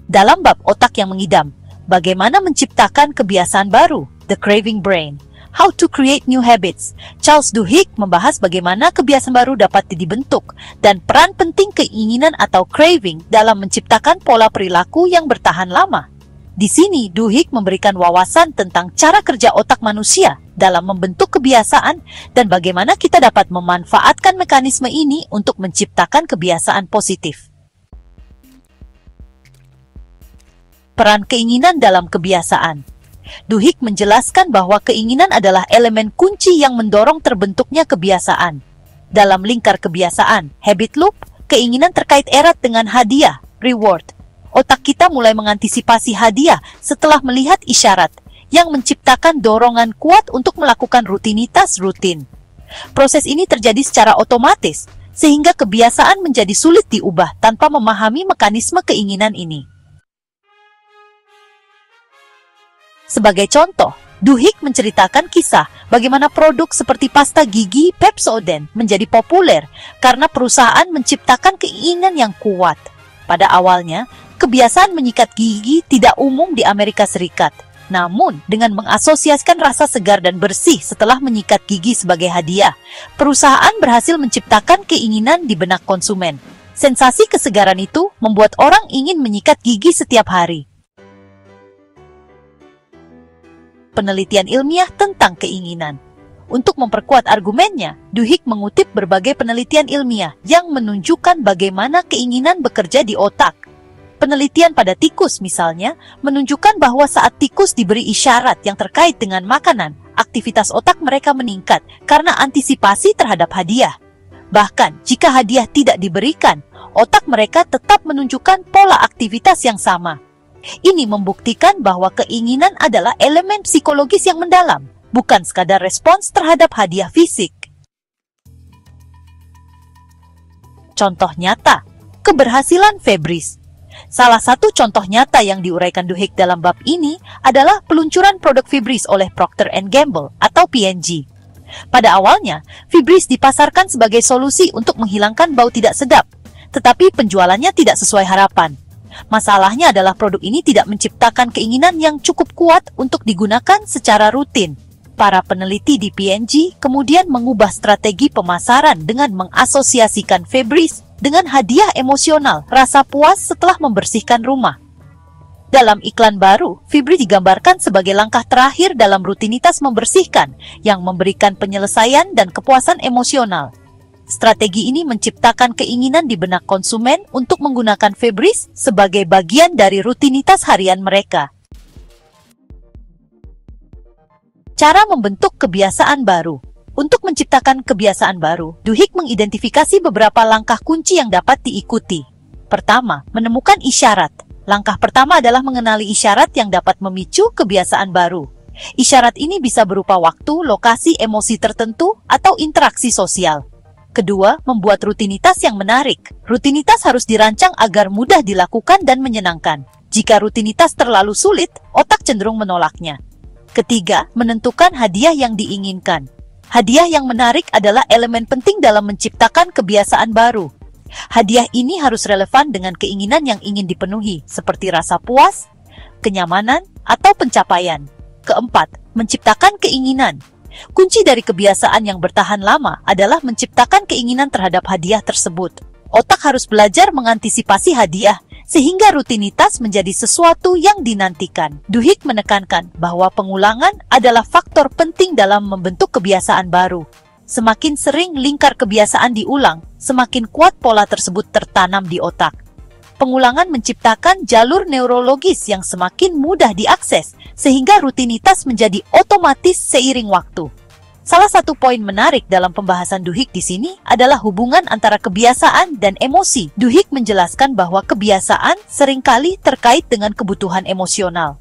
Dalam bab otak yang mengidam, bagaimana menciptakan kebiasaan baru, The Craving Brain, How to Create New Habits, Charles Duhigg membahas bagaimana kebiasaan baru dapat dibentuk dan peran penting keinginan atau craving dalam menciptakan pola perilaku yang bertahan lama. Di sini, Duhigg memberikan wawasan tentang cara kerja otak manusia dalam membentuk kebiasaan dan bagaimana kita dapat memanfaatkan mekanisme ini untuk menciptakan kebiasaan positif. Peran keinginan dalam kebiasaan. Duhigg menjelaskan bahwa keinginan adalah elemen kunci yang mendorong terbentuknya kebiasaan. Dalam lingkar kebiasaan, habit loop, keinginan terkait erat dengan hadiah, reward. Otak kita mulai mengantisipasi hadiah setelah melihat isyarat yang menciptakan dorongan kuat untuk melakukan rutinitas rutin. Proses ini terjadi secara otomatis, sehingga kebiasaan menjadi sulit diubah tanpa memahami mekanisme keinginan ini. Sebagai contoh, Duhigg menceritakan kisah bagaimana produk seperti pasta gigi Pepsodent menjadi populer karena perusahaan menciptakan keinginan yang kuat. Pada awalnya, kebiasaan menyikat gigi tidak umum di Amerika Serikat. Namun, dengan mengasosiasikan rasa segar dan bersih setelah menyikat gigi sebagai hadiah, perusahaan berhasil menciptakan keinginan di benak konsumen. Sensasi kesegaran itu membuat orang ingin menyikat gigi setiap hari. Penelitian ilmiah tentang keinginan. Untuk memperkuat argumennya, Duhigg mengutip berbagai penelitian ilmiah yang menunjukkan bagaimana keinginan bekerja di otak. Penelitian pada tikus misalnya, menunjukkan bahwa saat tikus diberi isyarat yang terkait dengan makanan, aktivitas otak mereka meningkat karena antisipasi terhadap hadiah. Bahkan, jika hadiah tidak diberikan, otak mereka tetap menunjukkan pola aktivitas yang sama. Ini membuktikan bahwa keinginan adalah elemen psikologis yang mendalam, bukan sekadar respons terhadap hadiah fisik. Contoh nyata, keberhasilan Febris. Salah satu contoh nyata yang diuraikan Duhigg dalam bab ini adalah peluncuran produk Febris oleh Procter & Gamble atau P&G. Pada awalnya, Febris dipasarkan sebagai solusi untuk menghilangkan bau tidak sedap, tetapi penjualannya tidak sesuai harapan. Masalahnya adalah produk ini tidak menciptakan keinginan yang cukup kuat untuk digunakan secara rutin. Para peneliti di P&G kemudian mengubah strategi pemasaran dengan mengasosiasikan Febris dengan hadiah emosional, rasa puas setelah membersihkan rumah. Dalam iklan baru, Febris digambarkan sebagai langkah terakhir dalam rutinitas membersihkan yang memberikan penyelesaian dan kepuasan emosional. Strategi ini menciptakan keinginan di benak konsumen untuk menggunakan Febris sebagai bagian dari rutinitas harian mereka. Cara membentuk kebiasaan baru. Untuk menciptakan kebiasaan baru, Duhigg mengidentifikasi beberapa langkah kunci yang dapat diikuti. Pertama, menemukan isyarat. Langkah pertama adalah mengenali isyarat yang dapat memicu kebiasaan baru. Isyarat ini bisa berupa waktu, lokasi, emosi tertentu, atau interaksi sosial. Kedua, membuat rutinitas yang menarik. Rutinitas harus dirancang agar mudah dilakukan dan menyenangkan. Jika rutinitas terlalu sulit, otak cenderung menolaknya. Ketiga, menentukan hadiah yang diinginkan. Hadiah yang menarik adalah elemen penting dalam menciptakan kebiasaan baru. Hadiah ini harus relevan dengan keinginan yang ingin dipenuhi, seperti rasa puas, kenyamanan, atau pencapaian. Keempat, menciptakan keinginan. Kunci dari kebiasaan yang bertahan lama adalah menciptakan keinginan terhadap hadiah tersebut. Otak harus belajar mengantisipasi hadiah, sehingga rutinitas menjadi sesuatu yang dinantikan. Duhigg menekankan bahwa pengulangan adalah faktor penting dalam membentuk kebiasaan baru. Semakin sering lingkar kebiasaan diulang, semakin kuat pola tersebut tertanam di otak. Pengulangan menciptakan jalur neurologis yang semakin mudah diakses, sehingga rutinitas menjadi otomatis seiring waktu. Salah satu poin menarik dalam pembahasan Duhigg di sini adalah hubungan antara kebiasaan dan emosi. Duhigg menjelaskan bahwa kebiasaan seringkali terkait dengan kebutuhan emosional.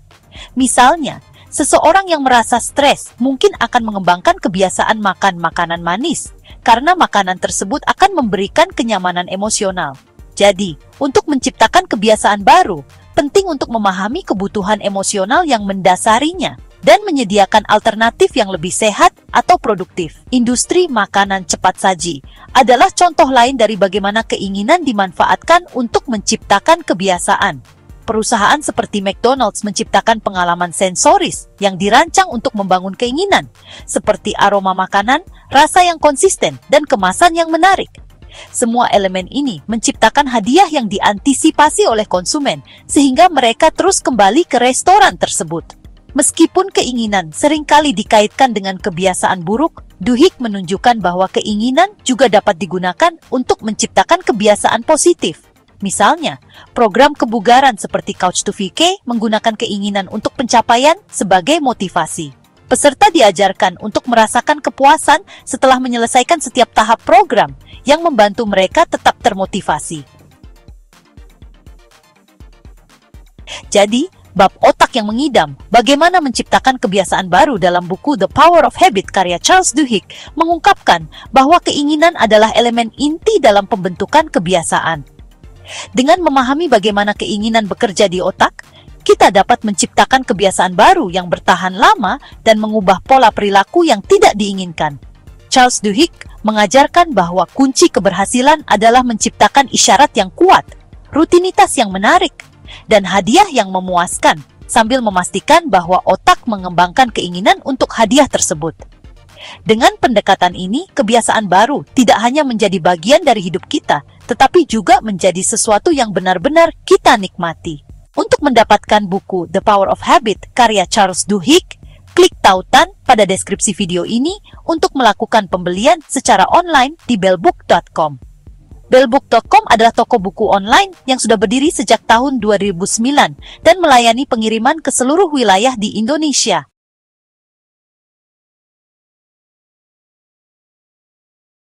Misalnya, seseorang yang merasa stres mungkin akan mengembangkan kebiasaan makan makanan manis, karena makanan tersebut akan memberikan kenyamanan emosional. Jadi, untuk menciptakan kebiasaan baru, penting untuk memahami kebutuhan emosional yang mendasarinya dan menyediakan alternatif yang lebih sehat atau produktif. Industri makanan cepat saji adalah contoh lain dari bagaimana keinginan dimanfaatkan untuk menciptakan kebiasaan. perusahaan seperti McDonald's menciptakan pengalaman sensoris yang dirancang untuk membangun keinginan, seperti aroma makanan, rasa yang konsisten, dan kemasan yang menarik. Semua elemen ini menciptakan hadiah yang diantisipasi oleh konsumen, sehingga mereka terus kembali ke restoran tersebut. Meskipun keinginan seringkali dikaitkan dengan kebiasaan buruk, Duhigg menunjukkan bahwa keinginan juga dapat digunakan untuk menciptakan kebiasaan positif. Misalnya, program kebugaran seperti Couch to 5K menggunakan keinginan untuk pencapaian sebagai motivasi. Peserta diajarkan untuk merasakan kepuasan setelah menyelesaikan setiap tahap program yang membantu mereka tetap termotivasi. Jadi, bab otak yang mengidam, bagaimana menciptakan kebiasaan baru dalam buku The Power of Habit karya Charles Duhigg mengungkapkan bahwa keinginan adalah elemen inti dalam pembentukan kebiasaan. Dengan memahami bagaimana keinginan bekerja di otak, kita dapat menciptakan kebiasaan baru yang bertahan lama dan mengubah pola perilaku yang tidak diinginkan. Charles Duhigg mengajarkan bahwa kunci keberhasilan adalah menciptakan isyarat yang kuat, rutinitas yang menarik, dan hadiah yang memuaskan, sambil memastikan bahwa otak mengembangkan keinginan untuk hadiah tersebut. Dengan pendekatan ini, kebiasaan baru tidak hanya menjadi bagian dari hidup kita, tetapi juga menjadi sesuatu yang benar-benar kita nikmati. Untuk mendapatkan buku The Power of Habit karya Charles Duhigg, klik tautan pada deskripsi video ini untuk melakukan pembelian secara online di bellbook.com. Bellbook.com adalah toko buku online yang sudah berdiri sejak tahun 2009 dan melayani pengiriman ke seluruh wilayah di Indonesia.